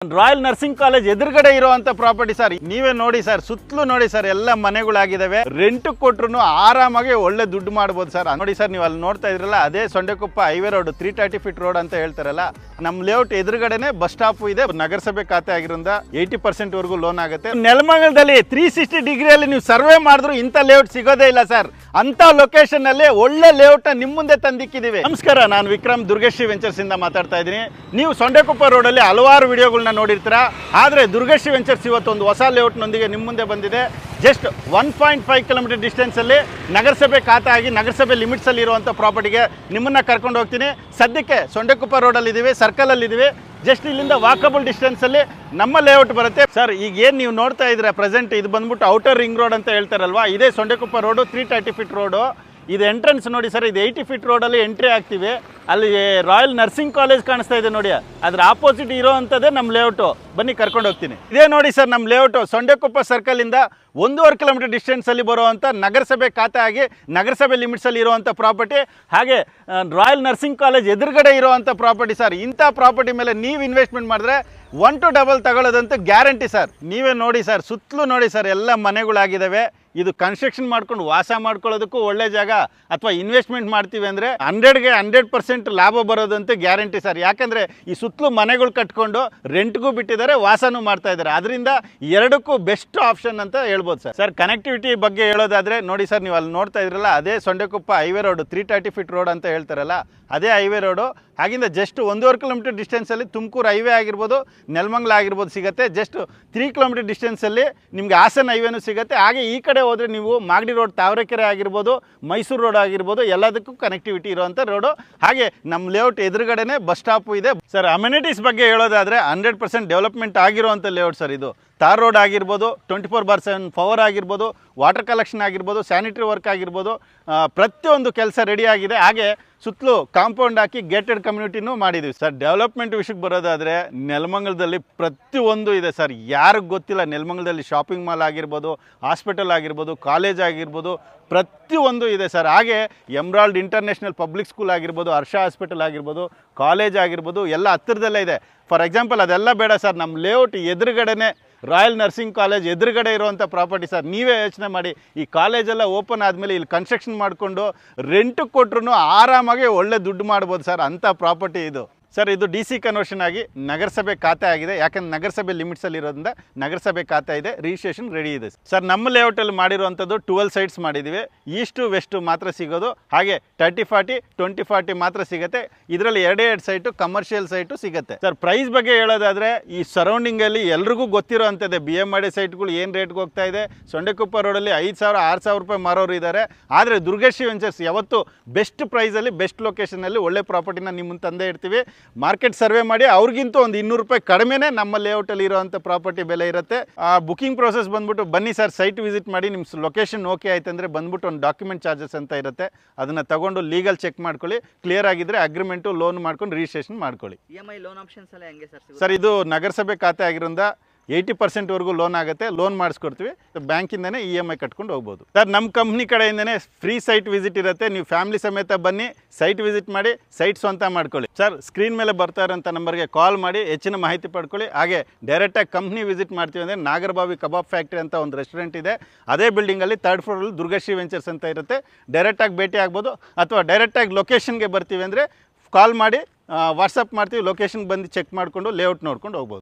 Royal nursing college ಎದುರುಗಡೆ ಇರುವಂತ property sir. ನೀವೇ ನೋಡಿ ಸರ್, ಸುತ್ತಲೂ ನೋಡಿ ಸರ್, ಎಲ್ಲ ಮನೆಗಳಾಗಿದ್ದಾವೆ. ರೆಂಟ್ ಕೊಟ್ರು ಆರಾಮಾಗಿ ಒಳ್ಳೆ ದುಡ್ಡು ಮಾಡ್ಬೋದು ಸರ್. ನೋಡಿ ಸರ್, ನೀವು ಅಲ್ಲಿ ನೋಡ್ತಾ ಇದ್ರಲ್ಲ, ಅದೇ Sondekoppa highway road 330 feet road ಅಂತ ಹೇಳ್ತಾರಲ್ಲ, ನಮ್ಮ ಲೇಔಟ್ ಎದುರುಗಡೆನೆ ಬಸ್ ಸ್ಟಾಪ್ ಇದೆ. ನಗರಸಭೆ ಖಾತೆ ಆಗಿರೋದ್ರಿಂದ 80% ವರೆಗೂ ಲೋನ್ ಆಗುತ್ತೆ. ನೆಲಮಂಗಲದಲ್ಲಿ 360 ಡಿಗ್ರಿಯಲ್ಲಿ ನೀವು ಸರ್ವೆ ಮಾಡಿದ್ರು ಇಂಥ ಲೇಔಟ್ ಸಿಗೋದೇ ಇಲ್ಲ ಸರ್. ಅಂತ ಲೊಕೇಶನ್ ಅಲ್ಲಿ ಒಳ್ಳೆ ಲೇಔಟ್ ನಿಮ್ಮ ಮುಂದೆ ತಂದಿಕ್ಕಿದೀವಿ. ನಮಸ್ಕಾರ, ನಾನು ವಿಕ್ರಮ್ ದುರ್ಗಶ್ರೀ ವೆಂಚರ್ಸ್ ಇಂದ ಮಾತಾಡ್ತಾ ಇದ್ದೀನಿ. ನೀವು ಸೊಂಡೆಕೊಪ್ಪ ರೋಡ್ ಅಲ್ಲಿ ಹಲವಾರು ವಿಡಿಯೋಗಳನ್ನ ನೋಡಿರ್ತೀರಾ. ಆದರೆ ದುರ್ಗಶ್ರೀ ವೆಂಚರ್ಸ್ ಇವತ್ತು ಒಂದು ಹೊಸ ಲೇಔಟ್ನೊಂದಿಗೆ ನಿಮ್ಮ ಮುಂದೆ ಬಂದಿದೆ. ಜಸ್ಟ್ 1.5 ಕಿಲೋಮೀಟರ್ ಡಿಸ್ಟೆನ್ಸಲ್ಲಿ ನಗರಸಭೆ ಖಾತೆ ಆಗಿ ನಗರಸಭೆ ಲಿಮಿಟ್ಸಲ್ಲಿ ಇರುವಂಥ ಪ್ರಾಪರ್ಟಿಗೆ ನಿಮ್ಮನ್ನು ಕರ್ಕೊಂಡು ಹೋಗ್ತೀನಿ. ಸದ್ಯಕ್ಕೆ ಸೊಂಡೆಕೊಪ್ಪ ರೋಡಲ್ಲಿದ್ದೀವಿ, ಸರ್ಕಲಲ್ಲಿದ್ದೀವಿ. ಜಸ್ಟ್ ಇಲ್ಲಿಂದ ವಾಕಬಲ್ ಡಿಸ್ಟೆನ್ಸಲ್ಲಿ ನಮ್ಮ ಲೇಔಟ್ ಬರುತ್ತೆ ಸರ್. ಈಗ ಏನು ನೀವು ನೋಡ್ತಾ ಇದ್ರೆ ಪ್ರೆಸೆಂಟ್, ಇದು ಬಂದ್ಬಿಟ್ಟು ಔಟರ್ ರಿಂಗ್ ರೋಡ್ ಅಂತ ಹೇಳ್ತಾರಲ್ವಾ, ಇದೇ ಸೊಂಡೆಕೊಪ್ಪ ರೋಡು 330 ಫೀಟ್ ರೋಡು. ಇದು ಎಂಟ್ರೆನ್ಸ್ ನೋಡಿ ಸರ್, ಇದು 80 ಫೀಟ್ ರೋಡಲ್ಲಿ ಎಂಟ್ರಿ ಆಗ್ತೀವಿ. ಅಲ್ಲಿ ರಾಯಲ್ ನರ್ಸಿಂಗ್ ಕಾಲೇಜ್ ಕಾಣಿಸ್ತಾ ಇದೆ ನೋಡಿ, ಅದ್ರ ಆಪೋಸಿಟ್ ಇರೋವಂಥದ್ದೇ ನಮ್ಮ ಲೇಔಟು. ಬನ್ನಿ ಕರ್ಕೊಂಡು ಹೋಗ್ತೀನಿ. ಇದೇ ನೋಡಿ ಸರ್ ನಮ್ಮ ಲೇಔಟು. ಸೊಂಡೆಕೊಪ್ಪ ಸರ್ಕಲಿಂದ 1.5 ಕಿಲೋಮೀಟರ್ ಡಿಸ್ಟೆನ್ಸಲ್ಲಿ ಬರುವಂಥ ನಗರಸಭೆ ಖಾತೆ ಆಗಿ ನಗರಸಭೆ ಲಿಮಿಟ್ಸಲ್ಲಿ ಇರುವಂಥ ಪ್ರಾಪರ್ಟಿ, ಹಾಗೆ ರಾಯಲ್ ನರ್ಸಿಂಗ್ ಕಾಲೇಜ್ ಎದುರುಗಡೆ ಇರುವಂಥ ಪ್ರಾಪರ್ಟಿ ಸರ್. ಇಂಥ ಪ್ರಾಪರ್ಟಿ ಮೇಲೆ ನೀವು ಇನ್ವೆಸ್ಟ್ಮೆಂಟ್ ಮಾಡಿದ್ರೆ 1 to 2 ತಗೊಳ್ಳೋದಂತೂ ಗ್ಯಾರಂಟಿ ಸರ್. ನೀವೇ ನೋಡಿ ಸರ್, ಸುತ್ತಲೂ ನೋಡಿ ಸರ್, ಎಲ್ಲ ಮನೆಗಳಾಗಿದ್ದಾವೆ. ಇದು ಕನ್ಸ್ಟ್ರಕ್ಷನ್ ಮಾಡ್ಕೊಂಡು ವಾಸ ಮಾಡ್ಕೊಳ್ಳೋದಕ್ಕೂ ಒಳ್ಳೆ ಜಾಗ. ಅಥವಾ ಇನ್ವೆಸ್ಟ್ಮೆಂಟ್ ಮಾಡ್ತೀವಿ ಅಂದರೆ 100ಗೆ 100% ಲಾಭ ಬರೋದಂತೂ ಗ್ಯಾರಂಟಿ ಸರ್. ಯಾಕಂದರೆ ಈ ಸುತ್ತಲೂ ಮನೆಗಳು ಕಟ್ಕೊಂಡು ರೆಂಟ್ಗೂ ಬಿಟ್ಟಿದ್ದಾರೆ, ವಾಸನೂ ಮಾಡ್ತಾ ಇದ್ದಾರೆ. ಅದರಿಂದ ಎರಡಕ್ಕೂ ಬೆಸ್ಟ್ ಆಪ್ಷನ್ ಅಂತ ಹೇಳ್ಬೋದು ಸರ್. ಸರ್, ಕನೆಕ್ಟಿವಿಟಿ ಬಗ್ಗೆ ಹೇಳೋದಾದರೆ ನೋಡಿ ಸರ್, ನೀವು ಅಲ್ಲಿ ನೋಡ್ತಾ ಇದ್ರಲ್ಲ, ಅದೇ Sondekoppa highway road 330 feet road ಅಂತ ಹೇಳ್ತಾರಲ್ಲ, ಅದೇ ಹೈವೇ ರೋಡು. ಹಾಗಿಂದ ಜಸ್ಟ್ 1.5 ಕಿಲೋಮೀಟರ್ ಡಿಸ್ಟೆನ್ಸಲ್ಲಿ ತುಮಕೂರು ಹೈವೇ ಆಗಿರ್ಬೋದು, ನೆಲಮಂಗಲ ಆಗಿರ್ಬೋದು ಸಿಗುತ್ತೆ. ಜಸ್ಟ್ 3 ಕಿಲೋಮೀಟರ್ ಡಿಸ್ಟೆನ್ಸಲ್ಲಿ ನಿಮಗೆ ಹಾಸನ ಹೈವೇನೂ ಸಿಗುತ್ತೆ. ಹಾಗೆ ಈ ಕಡೆ ಹೋದರೆ ನೀವು ಮಾಗಡಿ ರೋಡ್, ತಾವರೆಕೆರೆ ಆಗಿರ್ಬೋದು, ಮೈಸೂರು ರೋಡ್ ಆಗಿರ್ಬೋದು, ಎಲ್ಲದಕ್ಕೂ ಕನೆಕ್ಟಿವಿಟಿ ಇರುವಂಥ ರೋಡು. ಹಾಗೆ ನಮ್ಮ ಲೇಔಟ್ ಎದುರುಗಡೆನೇ ಬಸ್ ಸ್ಟಾಪು ಇದೆ ಸರ್. ಅಮ್ಯುನಿಟೀಸ್ ಬಗ್ಗೆ ಹೇಳೋದಾದರೆ 100% ಡೆವಲಪ್ಮೆಂಟ್ ಆಗಿರುವಂಥ ಲೇಔಟ್ ಸರ್ ಇದು. ತಾರ್ ರೋಡ್ ಆಗಿರ್ಬೋದು, 24/7 ಪವರ್ ಆಗಿರ್ಬೋದು, ವಾಟರ್ ಕಲೆಕ್ಷನ್ ಆಗಿರ್ಬೋದು, ಸ್ಯಾನಿಟರಿ ವರ್ಕ್ ಆಗಿರ್ಬೋದು, ಪ್ರತಿಯೊಂದು ಕೆಲಸ ರೆಡಿ ಆಗಿದೆ. ಹಾಗೆ ಸುತ್ತಲೂ ಕಾಂಪೌಂಡ್ ಹಾಕಿ ಗೇಟೆಡ್ ಕಮ್ಯುನಿಟಿನೂ ಮಾಡಿದ್ದೀವಿ ಸರ್. ಡೆವಲಪ್ಮೆಂಟ್ ವಿಷಯಕ್ಕೆ ಬರೋದಾದರೆ ನೆಲಮಂಗಲದಲ್ಲಿ ಪ್ರತಿಯೊಂದು ಇದೆ ಸರ್. ಯಾರಿಗೆ ಗೊತ್ತಿಲ್ಲ, ನೆಲಮಂಗಲದಲ್ಲಿ ಶಾಪಿಂಗ್ ಮಾಲ್ ಆಗಿರ್ಬೋದು, ಹಾಸ್ಪಿಟಲ್ ಆಗಿರ್ಬೋದು, ಕಾಲೇಜ್ ಆಗಿರ್ಬೋದು, ಪ್ರತಿಯೊಂದು ಇದೆ ಸರ್. ಹಾಗೆ ಎಮ್ರಾಲ್ಡ್ ಇಂಟರ್ನ್ಯಾಷನಲ್ ಪಬ್ಲಿಕ್ ಸ್ಕೂಲ್ ಆಗಿರ್ಬೋದು, ಹರ್ಷ ಹಾಸ್ಪಿಟಲ್ ಆಗಿರ್ಬೋದು, ಕಾಲೇಜ್ ಆಗಿರ್ಬೋದು, ಎಲ್ಲ ಹತ್ತಿರದಲ್ಲೇ ಇದೆ. ಫಾರ್ ಎಕ್ಸಾಂಪಲ್ ಅದೆಲ್ಲ ಬೇಡ ಸರ್, ನಮ್ಮ ಲೇಔಟ್ ಎದುರುಗಡೆನೇ ರಾಯಲ್ ನರ್ಸಿಂಗ್ ಕಾಲೇಜ್ ಎದುರುಗಡೆ ಇರುವಂಥ ಪ್ರಾಪರ್ಟಿ ಸರ್. ನೀವೇ ಯೋಚನೆ ಮಾಡಿ, ಈ ಕಾಲೇಜೆಲ್ಲ ಓಪನ್ ಆದಮೇಲೆ ಇಲ್ಲಿ ಕನ್ಸ್ಟ್ರಕ್ಷನ್ ಮಾಡಿಕೊಂಡು ರೆಂಟ್ ಕೊಟ್ರು ಆರಾಮಾಗಿ ಒಳ್ಳೆ ದುಡ್ಡು ಮಾಡ್ಬೋದು ಸರ್. ಅಂಥ ಪ್ರಾಪರ್ಟಿ ಇದು ಸರ್. ಇದು DC ಕನ್ವರ್ಷನ್ ಆಗಿ ನಗರಸಭೆ ಖಾತೆ ಆಗಿದೆ. ಯಾಕಂದ್ರೆ ನಗರಸಭೆ ಲಿಮಿಟ್ಸಲ್ಲಿ ಇರೋದ್ರಿಂದ ನಗರಸಭೆ ಖಾತೆ ಇದೆ, ರಿಜಿಸ್ಟ್ರೇಷನ್ ರೆಡಿ ಇದೆ ಸರ್. ನಮ್ಮ ಲೇಔಟಲ್ಲಿ ಮಾಡಿರುವಂಥದ್ದು 12 ಸೈಟ್ಸ್ ಮಾಡಿದ್ದೀವಿ. ಈಸ್ಟು ವೆಸ್ಟು ಮಾತ್ರ ಸಿಗೋದು. ಹಾಗೆ 30-40 20-40 ಮಾತ್ರ ಸಿಗುತ್ತೆ. ಇದರಲ್ಲಿ 2 ಸೈಟು ಕಮರ್ಷಿಯಲ್ ಸೈಟು ಸಿಗುತ್ತೆ ಸರ್. ಪ್ರೈಸ್ ಬಗ್ಗೆ ಹೇಳೋದಾದರೆ ಈ ಸರೌಂಡಿಂಗಲ್ಲಿ ಎಲ್ರಿಗೂ ಗೊತ್ತಿರೋ ಅಂಥದ್ದೇ. BMRD ಸೈಟ್ಗಳು ಏನು ರೇಟ್ಗೆ ಹೋಗ್ತಾ ಇದೆ. ಸೊಂಡೆಕೊಪ್ಪ ರೋಡಲ್ಲಿ 5,000 6,000 ರೂಪಾಯಿ ಮಾರೋರು ಇದ್ದಾರೆ. ಆದರೆ ದುರ್ಗಶ್ರೀ ವೆಂಚರ್ಸ್ ಯಾವತ್ತು ಬೆಸ್ಟ್ ಪ್ರೈಸಲ್ಲಿ, ಬೆಸ್ಟ್ ಲೊಕೇಶನಲ್ಲಿ ಒಳ್ಳೆ ಪ್ರಾಪರ್ಟಿನ ನಿಮ್ಮ ತಂದೆ ಇರ್ತೀವಿ. ಮಾರ್ಕೆಟ್ ಸರ್ವೆ ಮಾಡಿ ಅವ್ರಿಗಿಂತ ಒಂದು 200 ರೂಪಾಯಿ ಕಡಿಮೆನೇ ನಮ್ಮ ಲೇಔಟಲ್ಲಿ ಇರುವಂಥ ಪ್ರಾಪರ್ಟಿ ಬೆಲೆ ಇರುತ್ತೆ. ಬುಕಿಂಗ್ ಪ್ರೋಸೆಸ್ ಬಂದ್ಬಿಟ್ಟು ಬನ್ನಿ ಸರ್, ಸೈಟ್ ವಿಸಿಟ್ ಮಾಡಿ. ನಿಮ್ಮ ಲೊಕೇಶನ್ ಓಕೆ ಆಯ್ತು ಅಂದರೆ ಬಂದ್ಬಿಟ್ಟು ಒಂದು ಡಾಕ್ಯುಮೆಂಟ್ ಚಾರ್ಜಸ್ ಅಂತ ಇರುತ್ತೆ, ಅದನ್ನು ತಗೊಂಡು ಲೀಗಲ್ ಚೆಕ್ ಮಾಡ್ಕೊಳ್ಳಿ. ಕ್ಲಿಯರ್ ಆಗಿದ್ದರೆ ಅಗ್ರಿಮೆಂಟು ಲೋನ್ ಮಾಡ್ಕೊಂಡು ರಿಜಿಸ್ಟ್ರೇಷನ್ ಮಾಡ್ಕೊಳ್ಳಿ. EMI ಲೋನ್ ಆಪ್ಷನ್ಸ್ ಎಲ್ಲ ಹೆಂಗೆ ಸರ್? ಸರ್, ಇದು ನಗರಸಭೆ ಖಾತೆ ಆಗಿರೋದ್ರಿಂದ 80% ವರೆಗೂ ಲೋನ್ ಆಗುತ್ತೆ. ಲೋನ್ ಮಾಡಿಸ್ಕೊಡ್ತೀವಿ. ಬ್ಯಾಂಕಿಂದನೇ EMI ಕಟ್ಕೊಂಡು ಹೋಗ್ಬೋದು ಸರ್. ನಮ್ಮ ಕಂಪ್ನಿ ಕಡೆಯಿಂದನೇ ಫ್ರೀ ಸೈಟ್ ವಿಸಿಟ್ ಇರುತ್ತೆ. ನೀವು ಫ್ಯಾಮಿಲಿ ಸಮೇತ ಬನ್ನಿ, ಸೈಟ್ ವಿಸಿಟ್ ಮಾಡಿ, ಸೈಟ್ ಸ್ವಂತ ಮಾಡ್ಕೊಳ್ಳಿ ಸರ್. ಸ್ಕ್ರೀನ್ ಮೇಲೆ ಬರ್ತಾ ಇರೋಂಥ ನಂಬರ್ಗೆ ಕಾಲ್ ಮಾಡಿ ಹೆಚ್ಚಿನ ಮಾಹಿತಿ ಪಡ್ಕೊಳ್ಳಿ. ಹಾಗೆ ಡೈರೆಕ್ಟಾಗಿ ಕಂಪ್ನಿ ವಿಸಿಟ್ ಮಾಡ್ತೀವಿ ಅಂದರೆ ನಾಗರಬಾವಿ ಕಬಾಬ್ ಫ್ಯಾಕ್ಟ್ರಿ ಅಂತ ಒಂದು ರೆಸ್ಟೋರೆಂಟ್ ಇದೆ. ಅದೇ ಬಿಲ್ಡಿಂಗಲ್ಲಿ 3rd ಫ್ಲೋರಲ್ಲಿ ದುರ್ಗಶ್ರೀ ವೆಂಚರ್ಸ್ ಅಂತ ಇರುತ್ತೆ. ಡೈರೆಕ್ಟಾಗಿ ಭೇಟಿ ಆಗ್ಬೋದು. ಅಥವಾ ಡೈರೆಕ್ಟಾಗಿ ಲೊಕೇಶನ್ಗೆ ಬರ್ತೀವಿ ಅಂದರೆ ಕಾಲ್ ಮಾಡಿ, ವಾಟ್ಸಪ್ ಮಾಡ್ತೀವಿ. ಲೊಕೇಶನ್ಗೆ ಬಂದು ಚೆಕ್ ಮಾಡಿಕೊಂಡು ಲೇಔಟ್ ನೋಡ್ಕೊಂಡು ಹೋಗ್ಬೋದು.